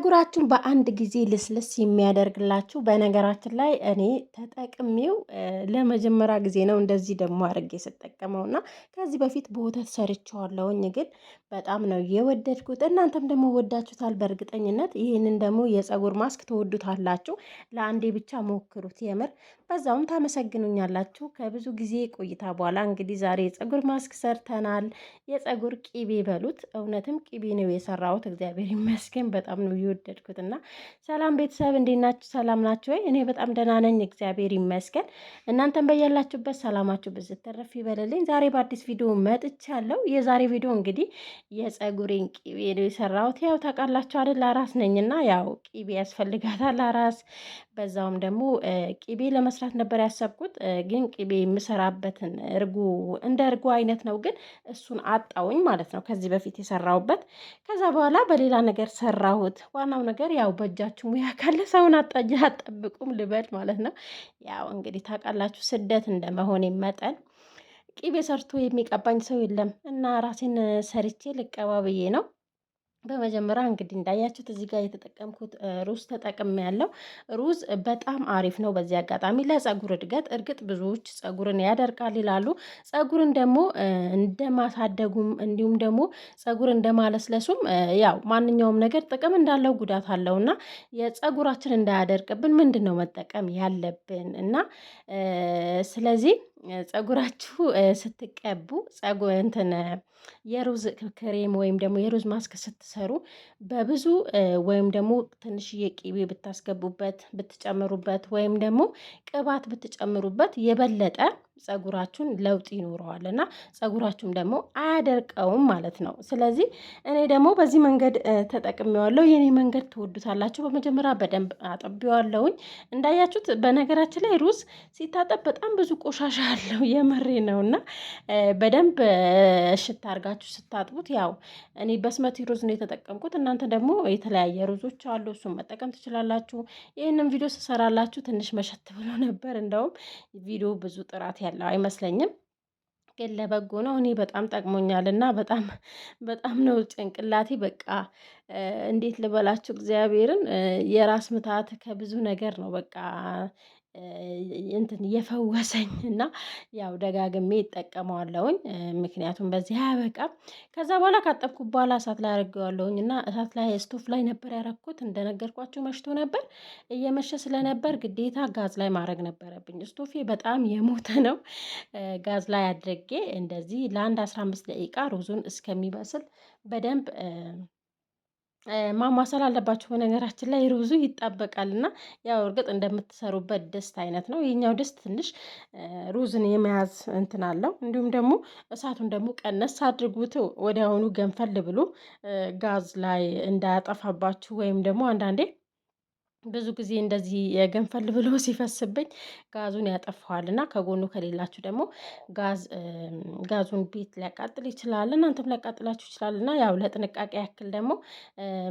ፀጉራችሁን በአንድ ጊዜ ልስልስ የሚያደርግላችሁ በነገራችን ላይ እኔ ተጠቅሜው ለመጀመሪያ ጊዜ ነው እንደዚህ ደግሞ አድርጌ ስጠቀመው እና ከዚህ በፊት በወተት ሰርቼዋለሁኝ ግን በጣም ነው የወደድኩት። እናንተም ደግሞ ወዳችሁታል በእርግጠኝነት። ይህንን ደግሞ የፀጉር ማስክ ትወዱታላችሁ። ለአንዴ ብቻ ሞክሩት የምር በዛውም ታመሰግኑኛላችሁ። ከብዙ ጊዜ ቆይታ በኋላ እንግዲህ ዛሬ የፀጉር ማስክ ሰርተናል። የፀጉር ቂቤ በሉት፣ እውነትም ቂቤ ነው የሰራሁት። እግዚአብሔር ይመስገን በጣም ነው የወደድኩት። እና ሰላም ቤተሰብ እንዴት ናችሁ? ሰላም ናችሁ ወይ? እኔ በጣም ደህና ነኝ እግዚአብሔር ይመስገን። እናንተም በያላችሁበት ሰላማችሁ ብዝት ተረፍ ይበልልኝ። ዛሬ በአዲስ ቪዲዮ መጥቻለሁ። የዛሬ ቪዲዮ እንግዲህ የፀጉሬን ቂቤ ነው የሰራሁት። ያው ታውቃላችሁ አይደል አራስ ነኝና ያው ቂቤ ያስፈልጋታል አራስ። በዛውም ደግሞ ቂቤ ለመስራት ነበር ያሰብኩት፣ ግን ቂቤ የምሰራበትን እርጎ እንደ እርጎ አይነት ነው፣ ግን እሱን አጣውኝ ማለት ነው ከዚህ በፊት የሰራሁበት። ከዛ በኋላ በሌላ ነገር ሰራሁት። ዋናው ነገር ያው በእጃችሁ ሙያ ካለ ሰውን አጠብቁም ልበል ማለት ነው። ያው እንግዲህ ታውቃላችሁ ስደት እንደመሆኔ መጠን ቂቤ ሰርቶ የሚቀባኝ ሰው የለም እና ራሴን ሰርቼ ልቀባ ብዬ ነው። በመጀመሪያ እንግዲህ እንዳያችሁት እዚህ ጋር የተጠቀምኩት ሩዝ ተጠቅሜያለሁ። ሩዝ በጣም አሪፍ ነው በዚህ አጋጣሚ ለፀጉር እድገት። እርግጥ ብዙዎች ፀጉርን ያደርቃል ይላሉ። ፀጉርን ደግሞ እንደማሳደጉም እንዲሁም ደግሞ ፀጉር እንደማለስለሱም ያው ማንኛውም ነገር ጥቅም እንዳለው ጉዳት አለው እና የፀጉራችን እንዳያደርቅብን ምንድን ነው መጠቀም ያለብን እና ስለዚህ ፀጉራችሁ ስትቀቡ ፀጉር እንትን የሩዝ ክሬም ወይም ደግሞ የሩዝ ማስክ ስትሰሩ በብዙ ወይም ደግሞ ትንሽዬ ቂቤ ብታስገቡበት ብትጨምሩበት ወይም ደግሞ ቅባት ብትጨምሩበት የበለጠ ፀጉራችሁን ለውጥ ይኖረዋል እና ፀጉራችሁም ደግሞ አያደርቀውም ማለት ነው። ስለዚህ እኔ ደግሞ በዚህ መንገድ ተጠቅሜዋለሁ። የኔ መንገድ ትወዱታላችሁ። በመጀመሪያ በደንብ አጥቤዋለሁኝ። እንዳያችሁት በነገራችን ላይ ሩዝ ሲታጠብ በጣም ብዙ ቆሻሻ አለው የመሬ ነው እና በደንብ እሽት አድርጋችሁ ስታጥቡት፣ ያው እኔ በስመቲ ሩዝ ነው የተጠቀምኩት። እናንተ ደግሞ የተለያየ ሩዞች አሉ፣ እሱን መጠቀም ትችላላችሁ። ይህንን ቪዲዮ ስሰራላችሁ ትንሽ መሸት ብሎ ነበር። እንደውም ቪዲዮ ብዙ ጥራት ያለው አይመስለኝም፣ ግን ለበጎ ነው። እኔ በጣም ጠቅሞኛል እና በጣም ነው ጭንቅላቴ በቃ እንዴት ልበላችሁ እግዚአብሔርን የራስ ምታት ከብዙ ነገር ነው በቃ እንትን የፈወሰኝ እና ያው ደጋግሜ ይጠቀመዋለሁኝ። ምክንያቱም በዚህ አያበቃም። ከዛ በኋላ ካጠብኩት በኋላ እሳት ላይ አደርገዋለሁኝ እና እሳት ላይ ስቶፍ ላይ ነበር ያረኩት። እንደነገርኳችሁ መሽቶ ነበር። እየመሸ ስለነበር ግዴታ ጋዝ ላይ ማድረግ ነበረብኝ። ስቶፌ በጣም የሞተ ነው። ጋዝ ላይ አድርጌ እንደዚህ ለአንድ 15 ደቂቃ ሩዙን እስከሚበስል በደንብ ማማሰል አለባችሁ። በነገራችን ላይ ሩዙ ይጣበቃል እና ያው እርግጥ እንደምትሰሩበት ድስት አይነት ነው። የኛው ድስት ትንሽ ሩዝን የመያዝ እንትን አለው። እንዲሁም ደግሞ እሳቱን ደግሞ ቀነስ አድርጉት። ወዲያውኑ ገንፈል ብሎ ጋዝ ላይ እንዳያጠፋባችሁ ወይም ደግሞ አንዳንዴ ብዙ ጊዜ እንደዚህ የገንፈል ብሎ ሲፈስብኝ ጋዙን ያጠፋዋል እና ከጎኑ ከሌላችሁ ደግሞ ጋዙን ቤት ሊያቃጥል ይችላል፣ እናንተም ሊያቃጥላችሁ ይችላል እና ያው ለጥንቃቄ ያክል ደግሞ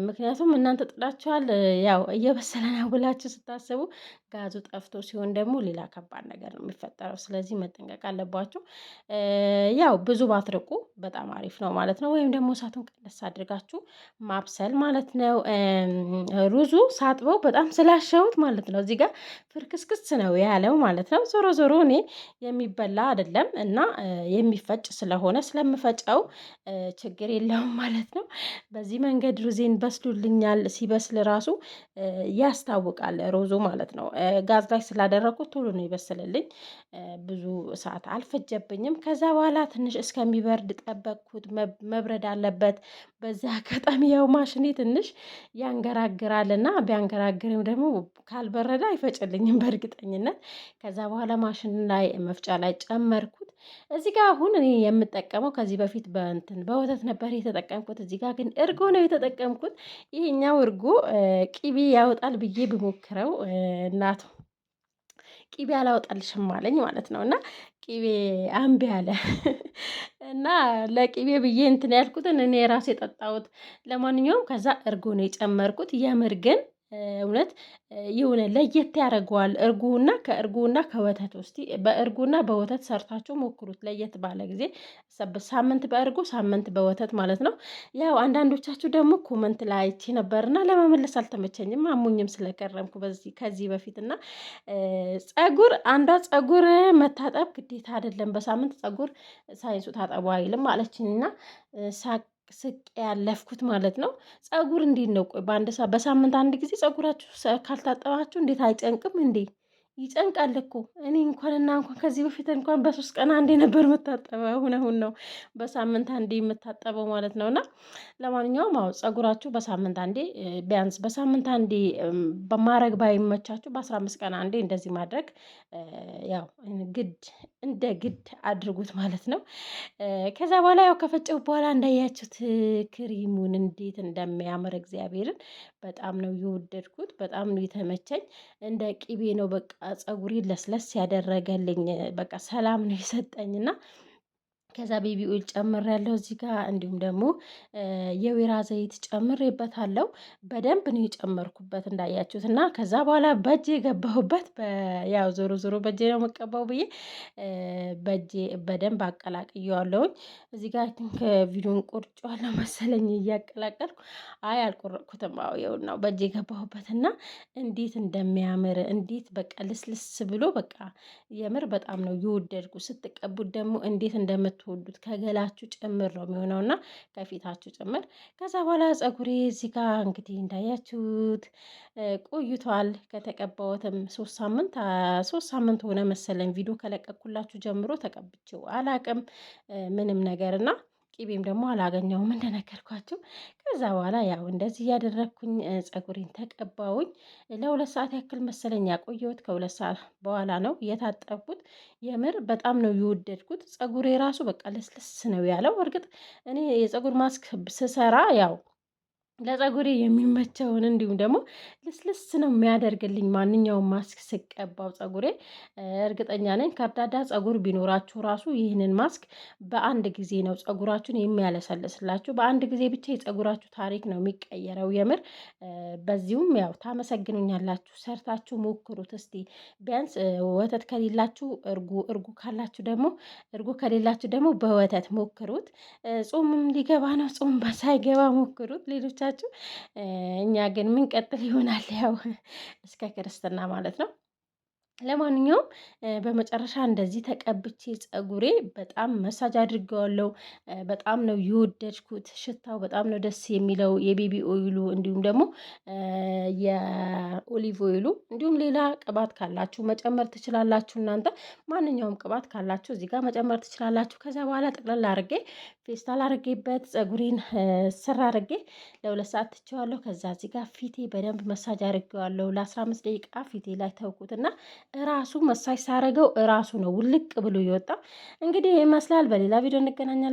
ምክንያቱም እናንተ ጥዳችኋል ያው እየበሰለ ነው ብላችሁ ስታስቡ ጋዙ ጠፍቶ ሲሆን ደግሞ ሌላ ከባድ ነገር ነው የሚፈጠረው። ስለዚህ መጠንቀቅ አለባችሁ። ያው ብዙ ባትርቁ በጣም አሪፍ ነው ማለት ነው። ወይም ደግሞ እሳቱን ቀነስ አድርጋችሁ ማብሰል ማለት ነው። ሩዙ ሳጥበው በጣም ስላሸሁት ማለት ነው እዚህ ጋር ፍርክስክስ ነው ያለው ማለት ነው። ዞሮ ዞሮ እኔ የሚበላ አይደለም እና የሚፈጭ ስለሆነ ስለምፈጨው ችግር የለውም ማለት ነው። በዚህ መንገድ ሩዜን በስሉልኛል። ሲበስል ራሱ ያስታውቃል ሩዙ ማለት ነው። ጋዝ ላይ ስላደረኩት ቶሎ ነው ይበስልልኝ። ብዙ ሰዓት አልፈጀብኝም። ከዛ በኋላ ትንሽ እስከሚበርድ ጠበቅኩት። መብረድ አለበት። በዛ አጋጣሚ ያው ማሽኔ ትንሽ ያንገራግራልና ቢያንገራግርም ደግሞ ካልበረደ አይፈጭልኝም በእርግጠኝነት። ከዛ በኋላ ማሽን ላይ መፍጫ ላይ ጨመርኩት። እዚህ ጋር አሁን እኔ የምጠቀመው ከዚህ በፊት በወተት ነበር የተጠቀምኩት። እዚህ ጋር ግን እርጎ ነው የተጠቀምኩት። ይሄኛው እርጎ ቂቤ ያወጣል ብዬ ብሞክረው እናቱ ቂቤ አላወጣልሽም አለኝ ማለት ነው። እና ቂቤ አምቢ አለ እና ለቂቤ ብዬ እንትን ያልኩትን እኔ ራሴ የጠጣሁት። ለማንኛውም ከዛ እርጎ ነው የጨመርኩት። የምር ግን እውነት የሆነ ለየት ያደርገዋል። ከእርጎና ከወተት ውስጥ በእርጎና በወተት ሰርታችሁ ሞክሩት። ለየት ባለ ጊዜ ሳምንት በእርጎ ሳምንት በወተት ማለት ነው። ያው አንዳንዶቻችሁ ደግሞ ኮመንት ላይ አይቼ ነበርና ለመመለስ አልተመቸኝም፣ አሞኝም ስለቀረምኩ ከዚህ በፊት እና ፀጉር መታጠብ ግዴታ አይደለም፣ በሳምንት ፀጉር ሳይንሱ ታጠቡ አይልም አለችኝና ስቄ ያለፍኩት ማለት ነው። ፀጉር እንዴት ነው? ቆይ በሳምንት አንድ ጊዜ ፀጉራችሁ ካልታጠባችሁ እንዴት አይጨንቅም እንዴ? ይጨንቃል እኮ እኔ እንኳን ከዚህ በፊት እንኳን በሶስት ቀን አንዴ ነበር የምታጠበው። አሁን ነው በሳምንት አንዴ የምታጠበው ማለት ነው። እና ለማንኛውም አዎ ፀጉራችሁ በሳምንት አንዴ ቢያንስ በሳምንት አንዴ በማድረግ ባይመቻችሁ በ15 ቀን አንዴ እንደዚህ ማድረግ ያው እንደ ግድ አድርጉት ማለት ነው። ከዛ በኋላ ያው ከፈጨው በኋላ እንዳያችሁት ክሪሙን እንዴት እንደሚያምር እግዚአብሔርን በጣም ነው የወደድኩት። በጣም ነው የተመቸኝ። እንደ ቅቤ ነው በቃ ፀጉሬን ለስለስ ያደረገልኝ። በቃ ሰላም ነው የሰጠኝና ከዛ ቤቢ ኦይል ጨምሬያለሁ እዚህ ጋር። እንዲሁም ደግሞ የወይራ ዘይት ጨምሬበታለሁ። በደንብ ነው የጨመርኩበት እንዳያችሁት እና ከዛ በኋላ በእጄ የገባሁበት ያው ዞሮ ዞሮ በእጄ ነው የምቀባው ብዬ በእጄ በደንብ አቀላቅየዋለሁኝ። እዚህ ጋር ቪዲዮን ቆርጬዋለሁ መሰለኝ እያቀላቀልኩ። አይ አልቆረጥኩትም። አዎ ይኸውና በእጄ የገባሁበትና እንዴት እንደሚያምር እንዴት በቃ ልስልስ ብሎ በቃ የምር በጣም ነው የወደድኩ። ስትቀቡት ደግሞ እንዴት እንደምትወዱት ከገላችሁ ጭምር ነው የሚሆነው እና ከፊታችሁ ጭምር። ከዛ በኋላ ፀጉሬ እዚህ ጋር እንግዲህ እንዳያችሁት ቆይቷል። ከተቀባሁትም 3 ሳምንት ሆነ መሰለኝ። ቪዲዮ ከለቀኩላችሁ ጀምሮ ተቀብቼው አላቅም ምንም ነገር እና ቅቤም ደግሞ አላገኘውም እንደነገርኳችሁ። ከዛ በኋላ ያው እንደዚህ እያደረግኩኝ ፀጉሬን ተቀባውኝ። ለ2 ሰዓት ያክል መሰለኝ ያቆየሁት። ከ2 ሰዓት በኋላ ነው የታጠብኩት። የምር በጣም ነው የወደድኩት። ፀጉሬ ራሱ በቃ ለስለስ ነው ያለው። እርግጥ እኔ የፀጉር ማስክ ስሰራ ያው ለፀጉሬ የሚመቸውን እንዲሁም ደግሞ ልስልስ ነው የሚያደርግልኝ ማንኛውም ማስክ ስቀባው ፀጉሬ። እርግጠኛ ነኝ ከርዳዳ ፀጉር ቢኖራችሁ ራሱ ይህንን ማስክ በአንድ ጊዜ ነው ፀጉራችሁን የሚያለሰልስላችሁ። በአንድ ጊዜ ብቻ የፀጉራችሁ ታሪክ ነው የሚቀየረው የምር። በዚሁም ያው ታመሰግኑኛላችሁ። ሰርታችሁ ሞክሩት እስቲ። ቢያንስ ወተት ከሌላችሁ እርጎ ካላችሁ ደግሞ እርጎ ከሌላችሁ ደግሞ በወተት ሞክሩት። ጾምም ሊገባ ነው፣ ጾም ሳይገባ ሞክሩት ሌሎቻችሁ። እኛ ግን ምን ቀጥል ይሆናል ያው እስከ ክርስትና ማለት ነው። ለማንኛውም በመጨረሻ እንደዚህ ተቀብቼ ፀጉሬ በጣም መሳጅ አድርገዋለሁ። በጣም ነው የወደድኩት። ሽታው በጣም ነው ደስ የሚለው የቤቢ ኦይሉ እንዲሁም ደግሞ የኦሊቭ ኦይሉ እንዲሁም ሌላ ቅባት ካላችሁ መጨመር ትችላላችሁ። እናንተ ማንኛውም ቅባት ካላችሁ እዚህ ጋር መጨመር ትችላላችሁ። ከዛ በኋላ ጠቅላላ አድርጌ ፌስታል አድርጌበት ፀጉሬን ስራ አድርጌ ለ2 ሰዓት ትቼዋለሁ። ከዛ እዚህ ጋር ፊቴ በደንብ መሳጅ አድርጌዋለሁ። ለ15 ደቂቃ ፊቴ ላይ ተውኩትና እራሱ መሳጅ ሳረገው እራሱ ነው ውልቅ ብሎ ይወጣ። እንግዲህ ይመስላል። በሌላ ቪዲዮ እንገናኛለን።